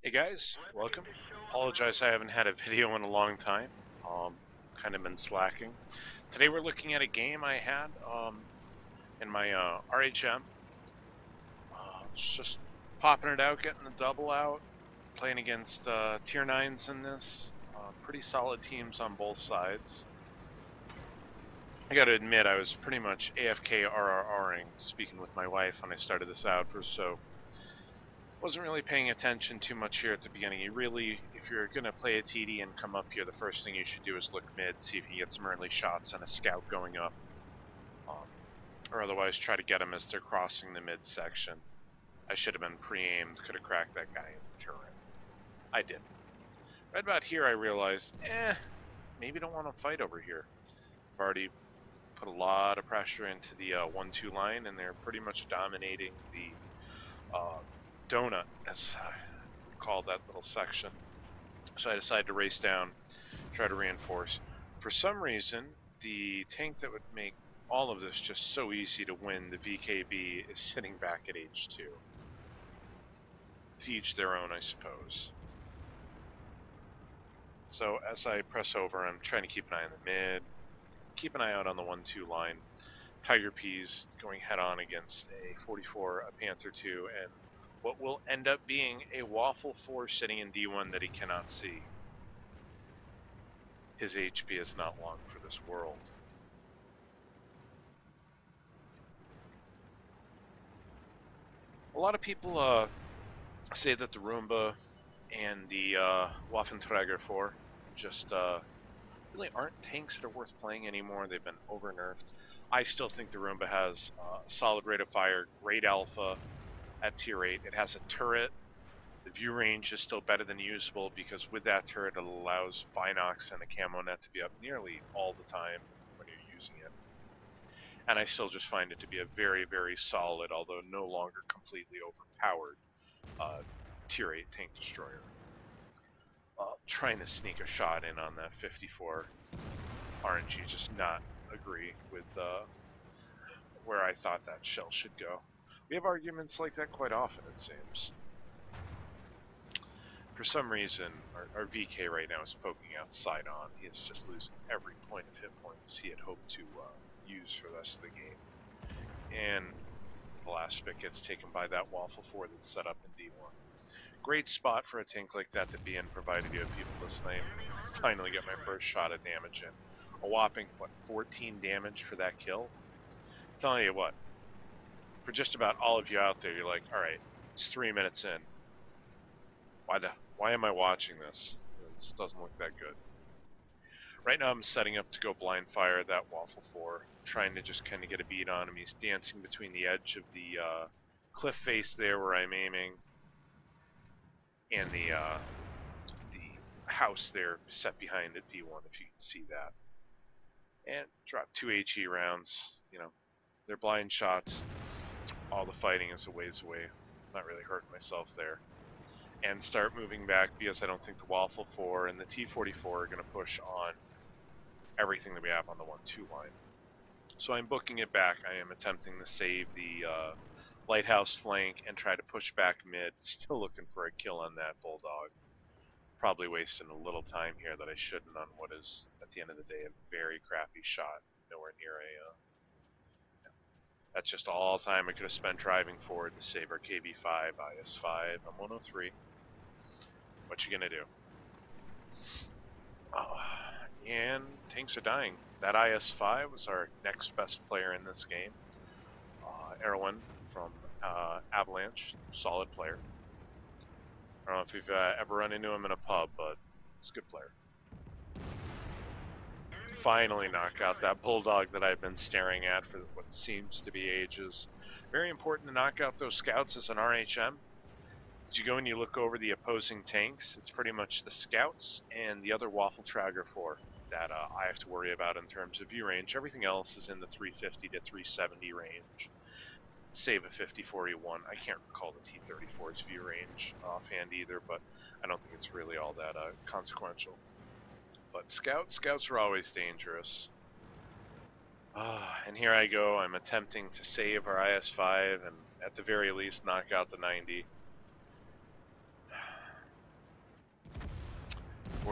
Hey guys, welcome. Apologize I haven't had a video in a long time. Kind of been slacking. Today we're looking at a game I had in my RHM. It's just popping it out, getting the double out, playing against tier 9s in this. Pretty solid teams on both sides. I gotta admit, I was pretty much AFK RRRing, speaking with my wife when I started this out, so wasn't really paying attention too much here at the beginning. You really, if you're going to play a TD and come up here, the first thing you should do is look mid, see if you get some early shots and a scout going up. Or otherwise try to get them as they're crossing the mid section. I should have been pre-aimed, could have cracked that guy in the turret. I did. Right about here I realized, maybe don't want to fight over here. I've already put a lot of pressure into the 1-2 line, and they're pretty much dominating the donut, as I call that little section. So I decided to race down, try to reinforce. For some reason, the tank that would make all of this just so easy to win, the VKB, is sitting back at H2. To each their own, I suppose. So as I press over, I'm trying to keep an eye on the mid, keep an eye out on the 1-2 line. Tiger P's going head on against a 44, a Panther 2, and what will end up being a Waffle 4 sitting in D1 that he cannot see. His HP is not long for this world. A lot of people say that the Roomba and the Waffenträger 4 just really aren't tanks that are worth playing anymore. They've been over-nerfed. I still think the Roomba has a solid rate of fire, great alpha at tier 8. It has a turret. The view range is still better than usable because with that turret it allows Binox and a camo net to be up nearly all the time when you're using it. And I still just find it to be a very, very solid, although no longer completely overpowered, tier 8 tank destroyer. Trying to sneak a shot in on that 54 RNG, just not agree with where I thought that shell should go. We have arguments like that quite often, it seems. For some reason, our VK right now is poking out side on. He is just losing every point of hit points he had hoped to use for the rest of the game. And the last bit gets taken by that Waffle 4 that's set up in D1. Great spot for a tank like that to be in, provided you have people listening. Finally get my first shot of damage in. A whopping, 14 damage for that kill? I'm telling you what, for just about all of you out there, you're like, alright, it's 3 minutes in. Why am I watching this? This doesn't look that good. Right now I'm setting up to go blind fire that Waffle 4, trying to just kind of get a beat on him. He's dancing between the edge of the cliff face there where I'm aiming and the house there set behind it, D1, if you can see that. And drop 2 HE rounds. You know, they're blind shots. All the fighting is a ways away. Not really hurting myself there. And start moving back because I don't think the Waffle 4 and the T-44 are going to push on everything that we have on the 1-2 line. So I'm booking it back. I am attempting to save the lighthouse flank and try to push back mid. Still looking for a kill on that Bulldog. Probably wasting a little time here that I shouldn't on what is, at the end of the day, a very crappy shot. Nowhere near a... That's just all time I could have spent driving forward to save our KB5, IS5. I'm 103. What you gonna do? Oh, and tanks are dying. That IS5 was our next best player in this game. Erwin from Avalanche, solid player. I don't know if we've ever run into him in a pub, but he's a good player. Finally knock out that Bulldog that I've been staring at for what seems to be ages. Very important to knock out those scouts as an RHM. As you go and you look over the opposing tanks, it's pretty much the scouts and the other Waffenträger 4 that I have to worry about in terms of view range. Everything else is in the 350 to 370 range. Save a 5041. I can't recall the T-34's view range offhand either, but I don't think it's really all that consequential. But scouts are always dangerous. And here I go, I'm attempting to save our IS-5 and at the very least knock out the 90.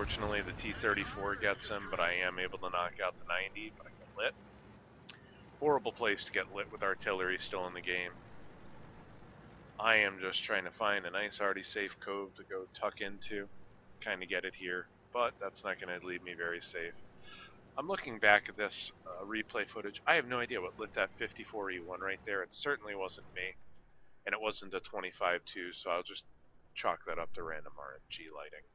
Unfortunately, the T-34 gets him, but I am able to knock out the 90, but I get lit. Horrible place to get lit with artillery still in the game. I am just trying to find a nice, already safe cove to go tuck into, kind of get it here, but that's not going to leave me very safe. I'm looking back at this replay footage. I have no idea what lit that 54E1 right there. It certainly wasn't me, and it wasn't a 25-2, so I'll just chalk that up to random RNG lighting.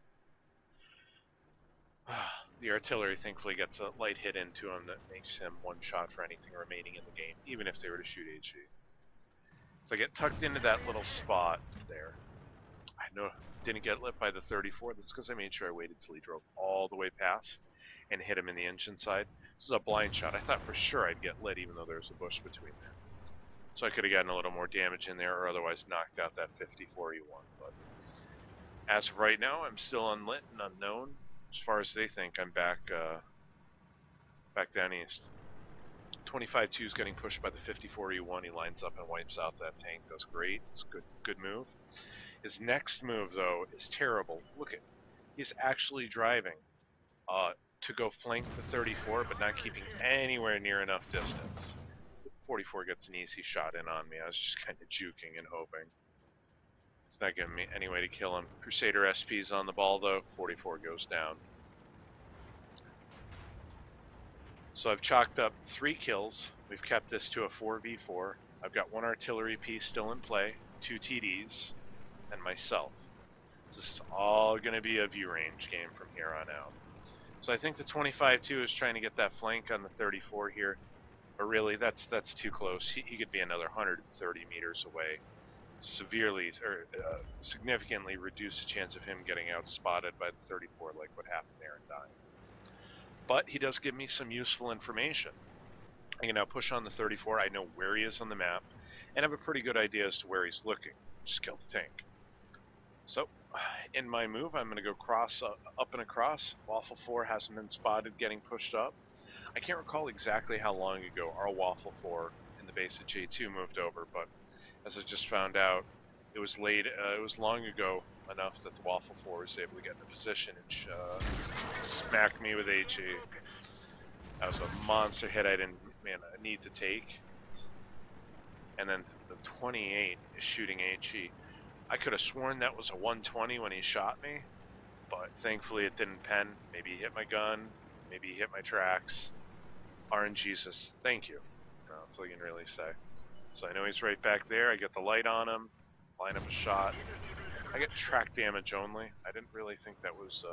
The artillery thankfully gets a light hit into him that makes him one shot for anything remaining in the game, even if they were to shoot HE. So I get tucked into that little spot there. I know didn't get lit by the 34. That's because I made sure I waited till he drove all the way past and hit him in the engine side. This is a blind shot. I thought for sure I'd get lit even though there's a bush between there. So I could have gotten a little more damage in there or otherwise knocked out that 54E1. But as of right now, I'm still unlit and unknown. As far as they think, I'm back down east. 25-2 is getting pushed by the 54E1. He lines up and wipes out that tank. Does great. It's a good move. His next move, though, is terrible. Look at, he's actually driving to go flank the 34, but not keeping anywhere near enough distance. 44 gets an easy shot in on me. I was just kind of juking and hoping. It's not giving me any way to kill him. Crusader SP's on the ball, though. 44 goes down. So I've chalked up 3 kills. We've kept this to a 4v4. I've got 1 artillery piece still in play, 2 TDs, and myself. This is all going to be a view range game from here on out. So I think the 25-2 is trying to get that flank on the 34 here, but really that's too close. He could be another 130 meters away. Significantly reduce the chance of him getting out spotted by the 34 like what happened there and dying. But he does give me some useful information. I can now push on the 34. I know where he is on the map and have a pretty good idea as to where he's looking. Just kill the tank. So in my move, I'm going to go cross up and across. Waffle 4 hasn't been spotted getting pushed up. I can't recall exactly how long ago our Waffle 4 in the base of J2 moved over, but as I just found out, it was late. It was long ago enough that the Waffle 4 was able to get in a position and smack me with HE. That was a monster hit I need to take. And then the 28 is shooting HE. I could have sworn that was a 120 when he shot me, but thankfully it didn't pen. Maybe he hit my gun, maybe he hit my tracks. RNG says, thank you. That's all you can really say. So I know he's right back there. I get the light on him, line up a shot. I get track damage only. I didn't really think that was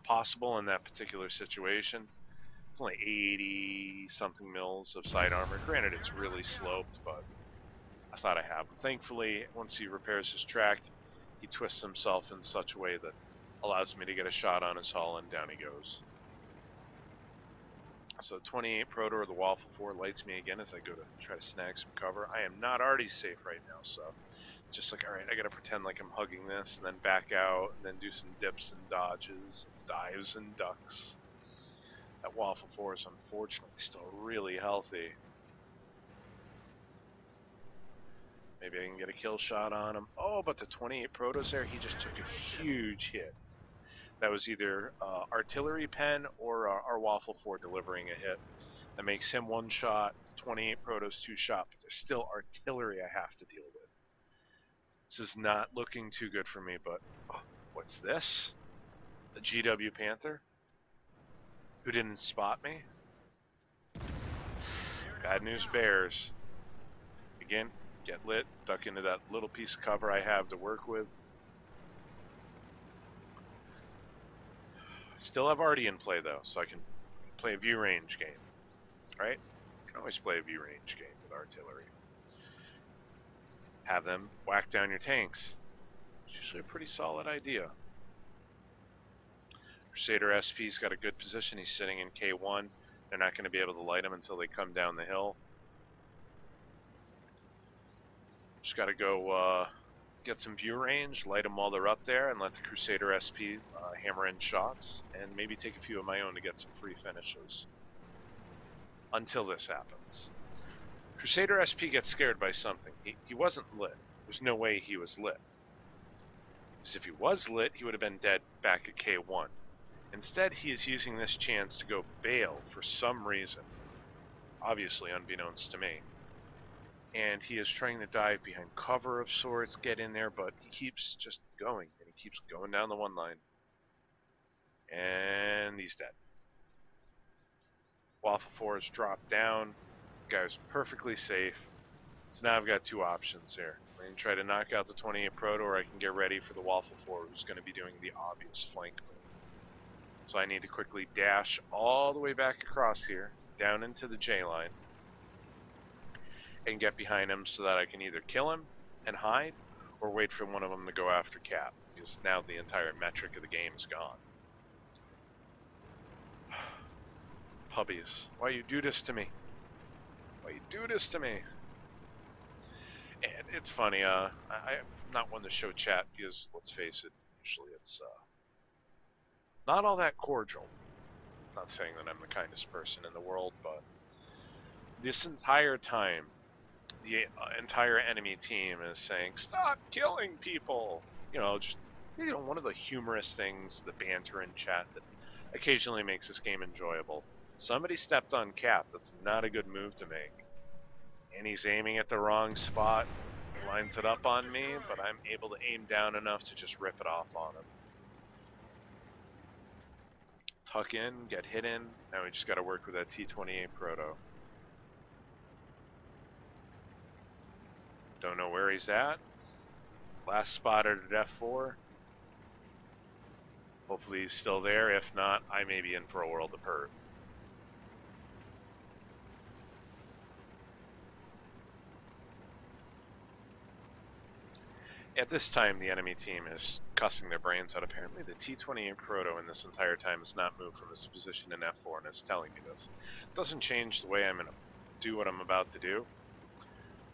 possible in that particular situation. It's only 80-something mils of side armor. Granted, it's really sloped, but I thought I had him. Thankfully, once he repairs his track, he twists himself in such a way that allows me to get a shot on his hull, and down he goes. So 28 Proto or the Waffle 4 lights me again as I go to try to snag some cover. I am not already safe right now, so just like, all right, I got to pretend like I'm hugging this and then back out and then do some dips and dodges, dives and ducks. That Waffle 4 is unfortunately still really healthy. Maybe I can get a kill shot on him. Oh, but the 28 Proto's there, he just took a huge hit. That was either artillery pen or our Waffle 4 delivering a hit. That makes him 1 shot, 28 Proto's 2 shot, but there's still artillery I have to deal with. This is not looking too good for me, but oh, what's this? A GW Panther? Who didn't spot me? Bad news bears. Again, get lit, duck into that little piece of cover I have to work with. Still have Artie in play though, so I can play a view range game, right? You can always play a view range game with artillery. Have them whack down your tanks. It's usually a pretty solid idea. Crusader SP's got a good position. He's sitting in K1. They're not going to be able to light him until they come down the hill. Just got to go get some view range, light them while they're up there, and let the Crusader SP hammer in shots, and maybe take a few of my own to get some free finishes. Until this happens. Crusader SP gets scared by something. He wasn't lit. There's no way he was lit. Because if he was lit, he would have been dead back at K1. Instead, he is using this chance to go bail for some reason, obviously unbeknownst to me. And he is trying to dive behind cover of sorts, get in there, but he keeps just going, and he keeps going down the one line. And he's dead. Waffle 4 is dropped down. The guy's perfectly safe. So now I've got two options here. I can try to knock out the 28 Proto, or I can get ready for the Waffle 4, who's going to be doing the obvious flank move. So I need to quickly dash all the way back across here, down into the J line, and get behind him so that I can either kill him and hide, or wait for one of them to go after Cap, because now the entire metric of the game is gone. Puppies, why you do this to me? Why you do this to me? And it's funny, I'm not one to show chat because, let's face it, usually it's not all that cordial. I'm not saying that I'm the kindest person in the world, but this entire time, the entire enemy team is saying, "Stop killing people!" Just one of the humorous things, the banter in chat that occasionally makes this game enjoyable. Somebody stepped on Cap. That's not a good move to make. And he's aiming at the wrong spot. He lines it up on me, but I'm able to aim down enough to just rip it off on him. Tuck in, get hit in. Now we just got to work with that T-28 Proto. Don't know where he's at. Last spotted at F4. Hopefully he's still there. If not, I may be in for a world of hurt. At this time, the enemy team is cussing their brains out. Apparently, the T-28 Proto in this entire time has not moved from his position in F4, and it's telling me this. It doesn't change the way I'm going to do what I'm about to do,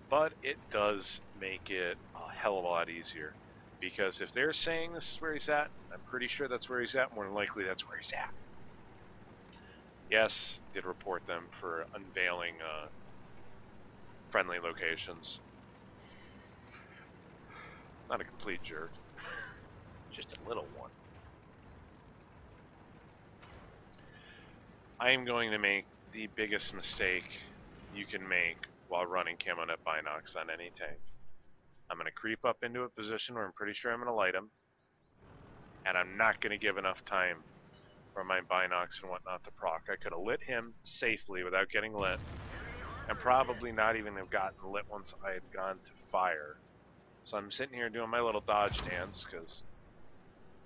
but it does make it a hell of a lot easier. Because if they're saying this is where he's at, I'm pretty sure that's where he's at. More than likely, that's where he's at. Yes, did report them for unveiling friendly locations. Not a complete jerk. Just a little one. I am going to make the biggest mistake you can make while running camo net binocs on any tank. I'm going to creep up into a position where I'm pretty sure I'm going to light him, and I'm not going to give enough time for my binocs and whatnot to proc. I could have lit him safely without getting lit, and probably not even have gotten lit once I had gone to fire. So I'm sitting here doing my little dodge dance because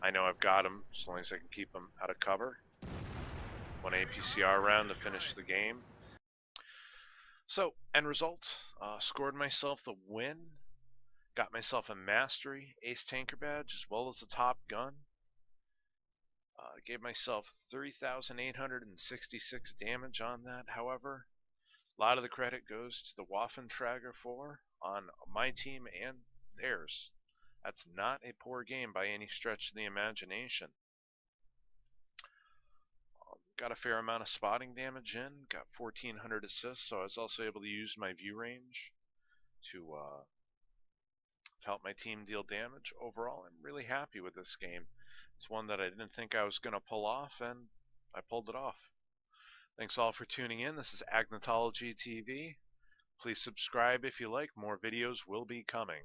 I know I've got him as long as I can keep him out of cover. One APCR round to finish the game. So, end result, scored myself the win, got myself a Mastery Ace Tanker badge as well as a Top Gun. Gave myself 3,866 damage on that. However, a lot of the credit goes to the Waffenträger 4 on my team and theirs. That's not a poor game by any stretch of the imagination. Got a fair amount of spotting damage in, got 1,400 assists, so I was also able to use my view range to help my team deal damage. Overall, I'm really happy with this game. It's one that I didn't think I was going to pull off, and I pulled it off. Thanks all for tuning in. This is AgnotologyTV. Please subscribe if you like. More videos will be coming.